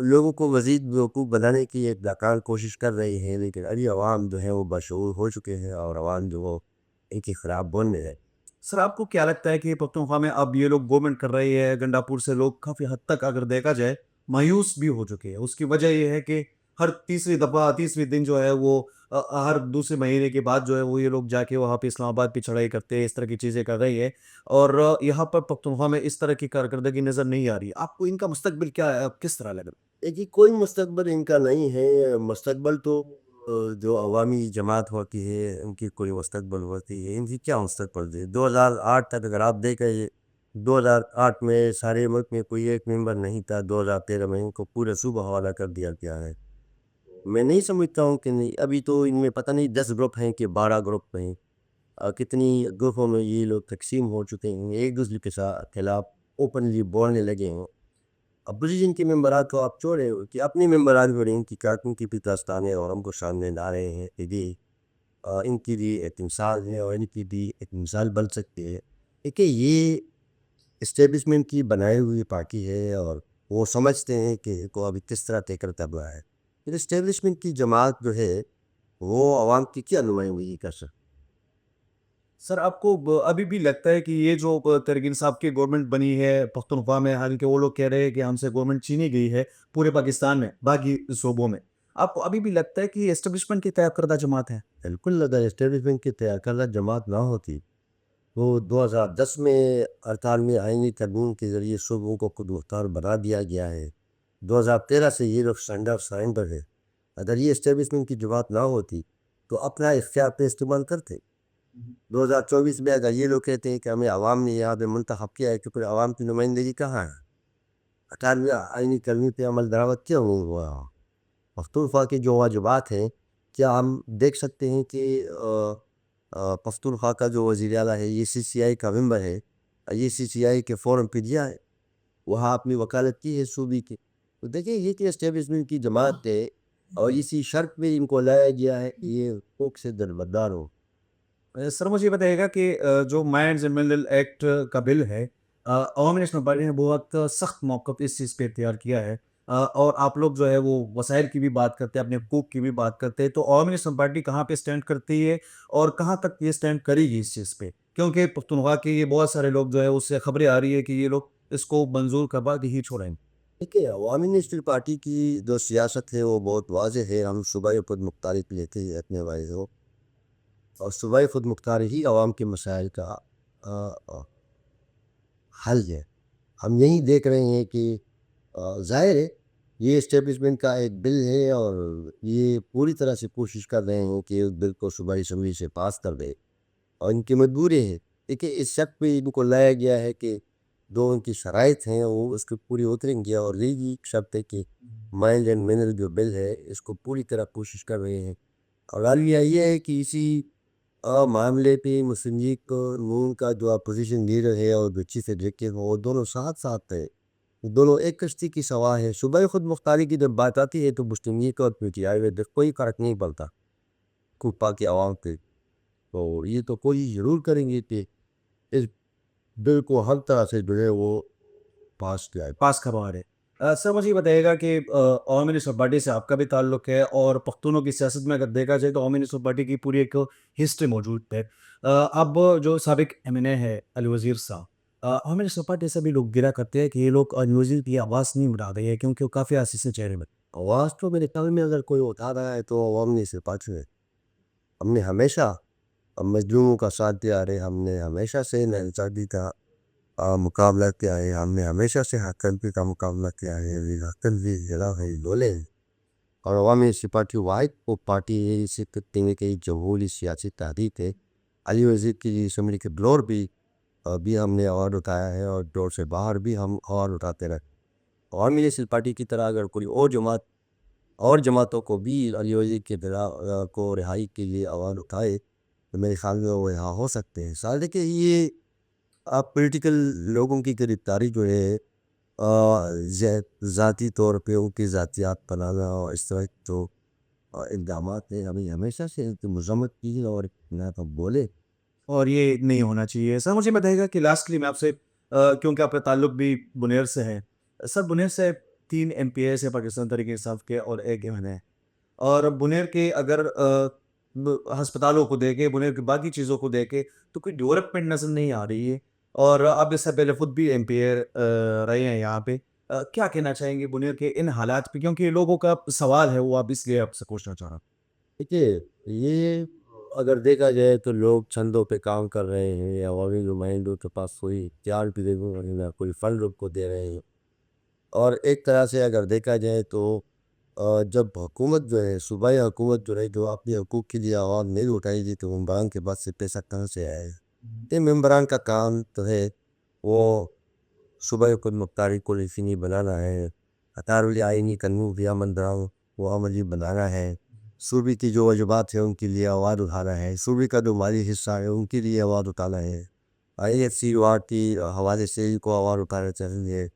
لوگوں کو مزید بیوقوف بنانے کی ایک ناکام کوشش کر رہی ہے، لیکن ابھی عوام جو ہے وہ بشعور ہو چکے ہیں اور عوام جو وہ ان کی خراب بولنے ہے۔ سر آپ کو کیا لگتا ہے کہ پختونخوا میں اب یہ لوگ گورنمنٹ کر رہی ہے، گنڈا پور سے لوگ کافی حد تک اگر دیکھا جائے مایوس بھی ہو چکے ہیں؟ اس کی وجہ یہ ہے کہ ہر تیسری دفعہ تیسری دن جو ہے وہ ہر دوسرے مہینے کے بعد جو ہے وہ یہ لوگ جا کے وہاں پہ اسلام آباد پہ چڑھائی کرتے ہیں، اس طرح کی چیزیں کر رہی ہے، اور یہاں پر پختونخوا میں اس طرح کی کارکردگی نظر نہیں آ رہی۔ آپ کو ان کا مستقبل کیا ہے، کس طرح لگ رہا ہے؟ دیکھیے کوئی مستقبل ان کا نہیں ہے، مستقبل تو جو عوامی جماعت ہوتی ہے ان کی کوئی مستقبل ہوتی ہے، ان کی کیا مستقبل ہے؟ 2008 تک اگر آپ دیکھیں، 2008 میں سارے ملک میں کوئی ایک ممبر نہیں تھا، 2013 میں ان کو پورے صوبہ حوالہ کر دیا گیا ہے۔ میں نہیں سمجھتا ہوں کہ نہیں، ابھی تو ان میں پتہ نہیں 10 گروپ ہیں کہ 12 گروپ ہیں، کتنی گروپوں میں یہ لوگ تقسیم ہو چکے ہیں، ایک دوسرے کے ساتھ خلاف اوپنلی بولنے لگے ہیں۔ اپوزیشن کے ممبرات کو آپ چھوڑے کہ اپنے ممبران بھی ان کی کارٹون کی بھی داستانیں اور ہم کو سامنے لا رہے ہیں کہ یہ ان کی بھی ایک مثال ہے اور ان کی بھی ایک مثال بن سکتی ہے۔ دیکھیے یہ اسٹیبلشمنٹ کی بنائی ہوئی پارٹی ہے اور وہ سمجھتے ہیں کہ کو ابھی کس طرح طے کرتا ہوا ہے، پھر اسٹیبلشمنٹ کی جماعت جو ہے وہ عوام کی کیا نمائندگی کر سکتی؟ سر آپ کو ابھی بھی لگتا ہے کہ یہ جو تحریک انصاف کی گورنمنٹ بنی ہے پختونخوا میں، حالانکہ وہ لوگ کہہ رہے ہیں کہ ہم سے گورنمنٹ چینی گئی ہے پورے پاکستان میں باقی صوبوں میں، آپ کو ابھی بھی لگتا ہے کہ یہ اسٹیبلشمنٹ کی طے کردہ جماعت ہے؟ بالکل، اگر اسٹیبلشمنٹ کی تیار کردہ جماعت نہ ہوتی تو 2010 میں 48ویں آئینی ترمیم کے ذریعے صوبوں کو خود مختار بنا دیا گیا ہے۔ 2013 سے یہ لوگ اسٹینڈ آف سائن پر ہے۔ اگر یہ اسٹیبلشمنٹ کی جماعت نہ ہوتی تو اپنا اختیار پہ استعمال کرتے۔ 2024 میں اگر یہ لوگ کہتے ہیں کہ ہمیں عوام نے یہاں پہ منتخب کیا ہے تو پھر عوام کی نمائندگی کہاں ہے؟ 18ویں آئینی ترمیم پہ عمل درآمد کیوں نہیں ہوا؟ پختونخوا کے جو واجبات ہیں، کیا ہم دیکھ سکتے ہیں کہ پختونخوا کا جو وزیر اعلیٰ ہے یہ CCI کا ممبر ہے، یہ CCI کے فورم پہ دیا ہے، وہاں اپنی وکالت کی ہے صوبے کی؟ تو دیکھیں یہ کہ اسٹیبلشمنٹ کی جماعت ہے اور اسی شرط میں ان کو لایا گیا ہے کہ یہ حقوق سے دربدار ہو۔ سر مجھے یہ بتائیے گا کہ جو مائنز اینڈ منرل ایکٹ کا بل ہے، عوامی نیشنل پارٹی نے بہت سخت موقف اس چیز پہ اختیار کیا ہے، اور آپ لوگ جو ہے وہ وسائل کی بھی بات کرتے ہیں، اپنے حقوق کی بھی بات کرتے ہیں، تو عوامی نیشنل پارٹی کہاں پہ سٹینڈ کرتی ہے اور کہاں تک یہ سٹینڈ کرے گی اس چیز پہ؟ کیونکہ پختونخوا کے یہ بہت سارے لوگ جو ہے اس سے خبریں آ رہی ہے کہ یہ لوگ اس کو منظور کروا کے ہی چھوڑیں۔ دیکھیے عوامی نیشنل پارٹی کی جو سیاست ہے وہ بہت واضح ہے، ہم صوبائی خود مختاری پہ لیتے ہیں اپنے وائز ہو، اور صوبائی خود مختاری ہی عوام کے مسائل کا حل ہے۔ ہم یہی دیکھ رہے ہیں کہ ظاہر ہے یہ اسٹیبلشمنٹ کا ایک بل ہے اور یہ پوری طرح سے کوشش کر رہے ہیں کہ اس بل کو صوبائی اسمبلی سے پاس کر دے، اور ان کی مجبوری ہے۔ دیکھیے اس شرط پہ ان کو لایا گیا ہے کہ جو ان کی شرائط ہیں وہ اس کو پوری اتریں گے، اور یہ شرط ہے کہ مائنز اینڈ منرل جو بل ہے اس کو پوری طرح کوشش کر رہے ہیں۔ اور عالیہ یہ ہے کہ اسی معاملے پہ مسلم لیگ نون کا جو اپوزیشن لیڈر ہے اور جو چیف ایگزیکٹو وہ دونوں ساتھ ساتھ ہیں، دونوں ایک کشتی کی سوار ہے۔ صوبائی خود مختاری کی جب بات آتی ہے تو مسلم لیگ اور PTI میں کوئی فرق نہیں پڑتا کوپا کے عوام پہ، تو یہ تو کوئی ضرور کریں گے کہ اس بل کو ہر طرح سے جو ہے وہ پاس کیا ہے۔ پاس کروا رہے۔ سر مجھے یہ بتائیے گا کہ عوامی نیشنل پارٹی سے آپ کا بھی تعلق ہے، اور پختونوں کی سیاست میں اگر دیکھا جائے تو عوامی نیشنل پارٹی کی پوری ایک ہسٹری موجود ہے۔ اب جو سابق MNA ہے علی وزیر صاحب، عوامی نیشنل پارٹی سے بھی لوگ گرا کرتے ہیں کہ یہ لوگ علی وزیر کی آواز نہیں اٹھا رہے ہیں کیونکہ وہ کافی عرصے سے چہرے میں۔ آواز تو میرے خیال میں اگر کوئی اٹھا رہا ہے تو عوام نے اسے پاس ہے۔ ہم نے ہمیشہ مظلوموں کا ساتھ دیا ہے، ہم نے ہمیشہ سے ناانصافی کا مقابلہ کیا ہے، ہم نے ہمیشہ سے حق تلفی کا مقابلہ کیا ہے، حق تلفی ضلع ہے دولے ہیں، اور عوامی نیشنل پارٹی واحد وہ پارٹی ہے اسے کہتے ہیں کہ جمہوری سیاسی تحریک ہے۔ علی وزیر کی اسمبلی کے بلور بھی ہم نے آواز اٹھایا ہے، اور ڈور سے باہر بھی ہم آواز اٹھاتے رہے۔ عوامی نیشنل پارٹی کی طرح اگر کوئی اور جماعت اور جماعتوں کو بھی علی وزیر کے کو رہائی کے لیے آواز اٹھائے تو میرے خیال میں وہ یہاں ہو سکتے ہیں۔ ساتھ دیکھیں یہ پولیٹیکل لوگوں کی گرفتاری جو ہے ذاتی طور پہ ان کی ذاتیات بنانا اور اس طرح جو اقدامات ہیں، ہمیں ہمیشہ سے ان کی مذمت کی ہے اور نہ تو بولے۔ اور یہ نہیں ہونا چاہیے۔ سر مجھے بتائیے گا کہ لاسٹلی میں آپ سے، کیونکہ آپ کا تعلق بھی بنیر سے ہے، سر بنیر سے 3 MPs ہے پاکستان تحریک انصاف کے اور 1 MN ہے. اور بنیر کے اگر ہسپتالوں کو دیکھیں، بنیر کی باقی چیزوں کو دیکھیں تو کوئی ڈیولپمنٹ نظر نہیں آ رہی ہے. اور آپ اس سے پہلے خود بھی MP رہے ہیں یہاں پہ. کیا کہنا چاہیں گے بنیر کے ان حالات پہ، کیونکہ لوگوں کا سوال ہے وہ آپ اس لیے آپ سے پوچھنا چاہ رہا ہوں. دیکھیے، یہ اگر دیکھا جائے تو لوگ چندوں پہ کام کر رہے ہیں، عوامی نمائندوں کے پاس کوئی اختیار بھی نہیں ہے، کوئی فنڈ کو دے رہے ہیں. اور ایک طرح سے اگر دیکھا جائے تو جب حکومت جو ہے، صوبائی حکومت جو ہے، جو اپنے حقوق کے لیے آواز نہیں اٹھائے گی تو ممبران کے پاس سے پیسہ کہاں سے آئے گا؟ یہ ممبران کا کام تو ہے وہ صوبائی حکومت مختاری کو یقینی بنانا ہے، اطار آئینی قانون یا مندران وہ عملی بنانا ہے، صوبے کی جو واجبات ہیں ان کے لیے آواز اٹھانا ہے، صوبے کا جو مالی حصہ ہے ان کے لیے آواز اٹھانا ہے. IFC وارڈ کی حوالے سے ان کو آواز اٹھانا چاہیے.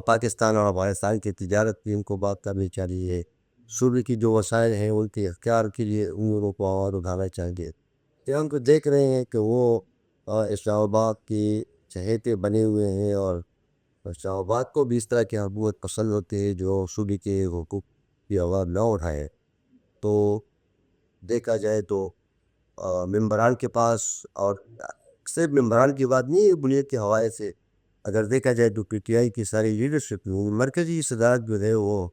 پاکستان اور افغانستان کی تجارت کی ان کو بات کرنی چاہیے. صوبے کی جو وسائل ہیں ان کے اختیار کے لیے ان لوگوں کو آواز اٹھانا چاہیے. کہ ہم کو دیکھ رہے ہیں کہ وہ اسلام آباد کی چہیتے بنے ہوئے ہیں، اور اسلام آباد کو بھی اس طرح کی حکومت پسند ہوتے ہیں جو صوبے کے حقوق کی آواز نہ اٹھائے. تو دیکھا جائے تو ممبران کے پاس، اور صرف ممبران کی بات نہیں ہے، بنیاد کے حوالے سے اگر دیکھا جائے تو PTI کی ساری لیڈرشپ مرکزی صدارت جو ہے وہ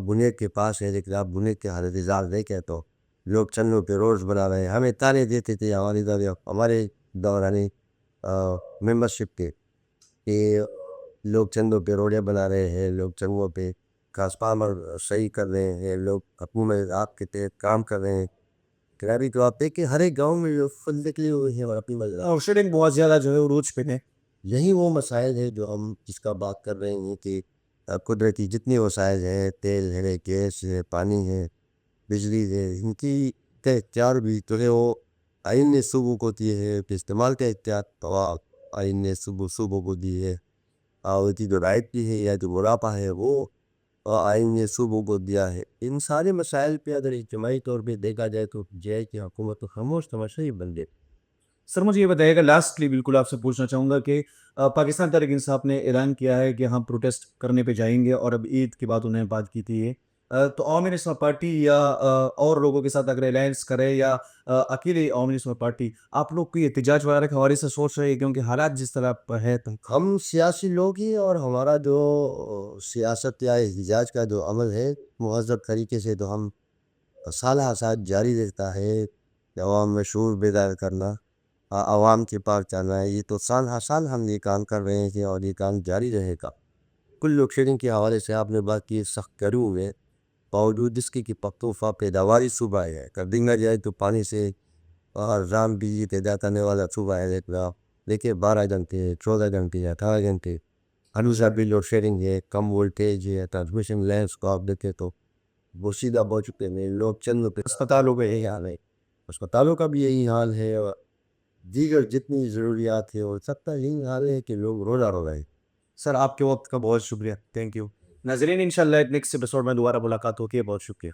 بنیاد کے پاس ہے. لیکن آپ بنیاد کے حالت اظہار دیکھیں تو لوگ چندوں پہ روڈز بنا رہے ہیں. ہمیں تانے دیتے تھے ہمارے دورانی ممبرشپ کے کہ لوگ چندوں پہ روڈیں بنا رہے ہیں، لوگ چندوں پہ ٹرانسفارمر صحیح کر رہے ہیں، لوگ حکومت آپ کے تحت کام کر رہے ہیں. ابھی تو آپ دیکھیں ہر ایک گاؤں میں جو فل نکلے ہوئے ہیں اور اپنی اور شیڈنگ بہت زیادہ جو ہے عروج پہ ہے. یہی وہ مسائل ہے جو ہم جس کا بات کر رہے ہیں کہ قدرتی جتنے وسائل ہیں، تیل ہے، گیس ہے، پانی ہے، بجلی ہے، ان کی کا اختیار بھی تو ہے وہ آئین نے صوبوں کو دیے ہے. استعمال کا اختیار تو آئین نے صوبوں کو دی ہے. اور کی جو رائٹ کی ہے یا جو منافع ہے وہ آئین نے صوبوں کو دیا ہے. ان سارے مسائل پہ اگر اجتماعی طور پہ دیکھا جائے تو جائے کہ حکومت تو خاموش تماشا ہی بن گئی. سر مجھے یہ بتائیے گا، لاسٹلی بالکل آپ سے پوچھنا چاہوں گا کہ پاکستان تحریک انصاف نے اعلان کیا ہے کہ ہم پروٹیسٹ کرنے پہ جائیں گے، اور اب عید کے بعد انہیں بات کی تھی یہ. تو عوامی نسواں پارٹی یا اور لوگوں کے ساتھ اگر الائنس کرے یا اکیلے عوامی نسواں پارٹی، آپ لوگ کوئی احتجاج وغیرہ کے حوالے سے سوچ رہے ہیں؟ کیونکہ حالات جس طرح ہے تو ہم سیاسی لوگ ہی، اور ہمارا جو سیاست یا احتجاج کا جو عمل ہے مہذب طریقے سے تو ہم سالہ سال جاری رہتا ہے. عوام میں شعور بیدار کرنا، عوام کے پاس جانا ہے، یہ تو سال ہر سال ہم یہ کام کر رہے ہیں اور یہ کام جاری رہے گا. کل لوڈ شیڈنگ کے حوالے سے آپ نے بات کی، سخت کروں میں باوجود اس کی کہ پختونخوا پیداواری صوبہ ہے. کر دیکھا جائے تو پانی سے رام بجلی پیدا کرنے والا صوبہ ہے. دیکھیے 12 گھنٹے 14 گھنٹے 18 گھنٹے ہنوزہ بھی لوڈ شیڈنگ ہے. کم وولٹیج ہے، ٹرانسمیشن لائنس کو آپ دیکھیں تو وہ سیدھا بہت چکے ہیں. لوگ چند اسپتالوں کا یہی حال ہے، اسپتالوں کا بھی یہی حال ہے، اور دیگر جتنی ضروریات ہیں اور سب کا یہی حال ہے کہ لوگ روزہ رو رہے ہیں. سر آپ کے وقت کا بہت شکریہ. Thank you. ناظرین انشاءاللہ نیکسٹ ایپیسوڈ میں دوبارہ ملاقات ہوگی. بہت شکریہ.